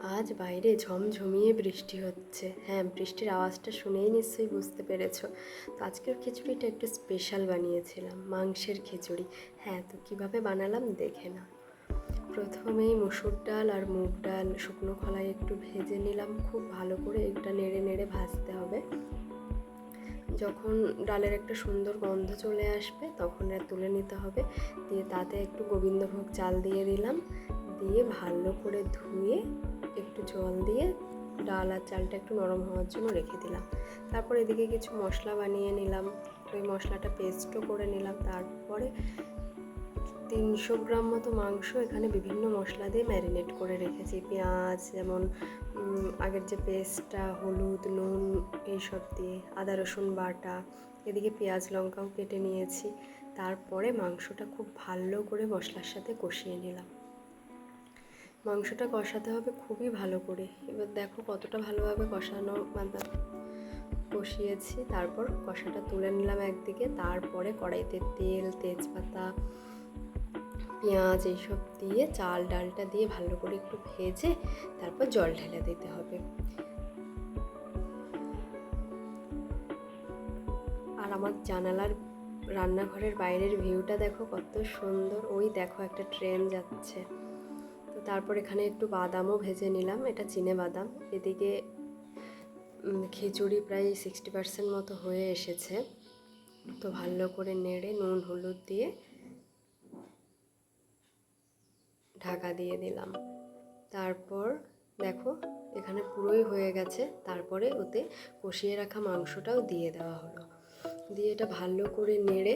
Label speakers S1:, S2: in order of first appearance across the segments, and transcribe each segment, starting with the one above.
S1: আজ বাইরে ঝমঝমিয়ে বৃষ্টি হচ্ছে। হ্যাঁ, বৃষ্টির আওয়াজটা শুনেই নিশ্চয়ই বুঝতে পেরেছো। তো আজকের খিচুড়িটা একটু স্পেশাল বানিয়েছিলাম, মাংসের খিচুড়ি। হ্যাঁ, তো কীভাবে বানালাম দেখে নাও। প্রথমেই মসুর ডাল আর মুগ ডাল শুকনো খোলায় একটু ভেজে নিলাম, খুব ভালো করে এটা নেড়ে নেড়ে ভাজতে হবে। যখন ডালের একটা সুন্দর গন্ধ চলে আসবে তখন তুলে নিতে হবে। দিয়ে তাতে একটু গোবিন্দভোগ চাল দিয়ে দিলাম, দিয়ে ভালো করে ধুয়ে একটু জল দিয়ে ডাল আর চালটা একটু নরম হওয়ার জন্য রেখে দিলাম। তারপর এদিকে কিছু মশলা বানিয়ে নিলাম, ওই মশলাটা পেস্টও করে নিলাম। তারপরে 300 গ্রাম মতো মাংস এখানে বিভিন্ন মশলা দিয়ে ম্যারিনেট করে রেখেছি। পেঁয়াজ যেমন আগের যে পেস্টটা, হলুদ, নুন এইসব দিয়ে, আদা রসুন বাটা, এদিকে পেঁয়াজ লঙ্কাও কেটে নিয়েছি। তারপরে মাংসটা খুব ভালো করে মশলার সাথে কষিয়ে নিলাম। মাংসটা কষাতে হবে খুবই ভালো করে। এবার দেখো কতটা ভালোভাবে কষিয়েছি। তারপর কষাটা তুলে নিলাম একদিকে। তারপরে কড়াইতে তেল, তেজপাতা, পেঁয়াজ এইসব দিয়ে চাল ডালটা দিয়ে ভালো করে একটু ভেজে তারপর জল ঢেলে দিতে হবে। আর আমার জানালার রান্নাঘরের বাইরের ভিউটা দেখো কত সুন্দর। ওই দেখো একটা ট্রেন যাচ্ছে। তো তারপর এখানে একটু বাদামও ভেজে নিলাম, এটা চিনে বাদাম। এদিকে খিচুড়ি প্রায় 60% মতো হয়ে এসেছে। তো ভালো করে নেড়ে নুন হলুদ দিয়ে ঢাকা দিয়ে দিলাম। তারপর দেখো এখানে পুরোই হয়ে গেছে। তারপরে ওতে কষিয়ে রাখা মাংসটাও দিয়ে দেওয়া হলো, দিয়ে এটা ভালো করে নেড়ে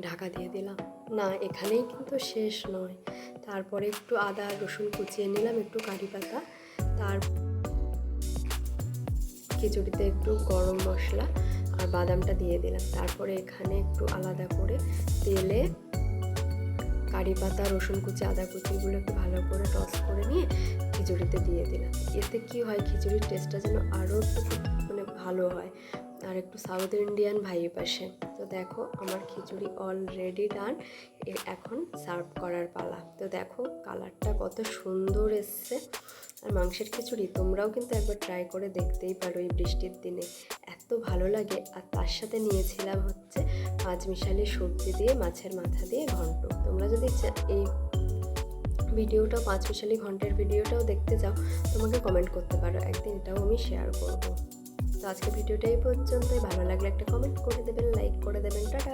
S1: ঢাকা দিয়ে দিলাম। না, এখানেই কিন্তু শেষ নয়। তারপরে একটু আদা রসুন কুচিয়ে নিলাম, একটু কারি পাতা, তার খিচুড়িতে একটু গরম মশলা আর বাদামটা দিয়ে দিলাম। তারপরে এখানে একটু আলাদা করে তেলে কারি পাতা, রসুন কুচি, আদা কুচিগুলো একটু ভালো করে টস করে নিয়ে খিচুড়িতে দিয়ে দিলাম। এতে কি হয়, খিচুড়ির টেস্টটা যেন আরও একটু ভালো হয় আর একটু সাউথ ইন্ডিয়ান ভাইব আসে। তো দেখো আমার খিচুড়ি অলরেডি ডান। এখন সার্ভ করার পালা। তো দেখো কালারটা কত সুন্দর এসছে। আর মাংসের খিচুড়ি তোমরাও কিন্তু একবার ট্রাই করে দেখতেই পারো এই বৃষ্টির দিনে, এত ভালো লাগে। আর তার সাথে নিয়েছিলাম হচ্ছে পাঁচমিশালি সবজি দিয়ে মাছের মাথা দিয়ে ঘন্ট। তোমরা যদি এই ভিডিওটা পাঁচমিশালি ঘন্টের ভিডিওটাও দেখতে চাও তোমাকে কমেন্ট করতে পারো, একদিন এটাও আমি শেয়ার করব। তো আজকে ভিডিওটা এই পর্যন্তই। ভালো লাগলে একটা কমেন্ট করে দেবেন, লাইক করে দেবেন। টাটা।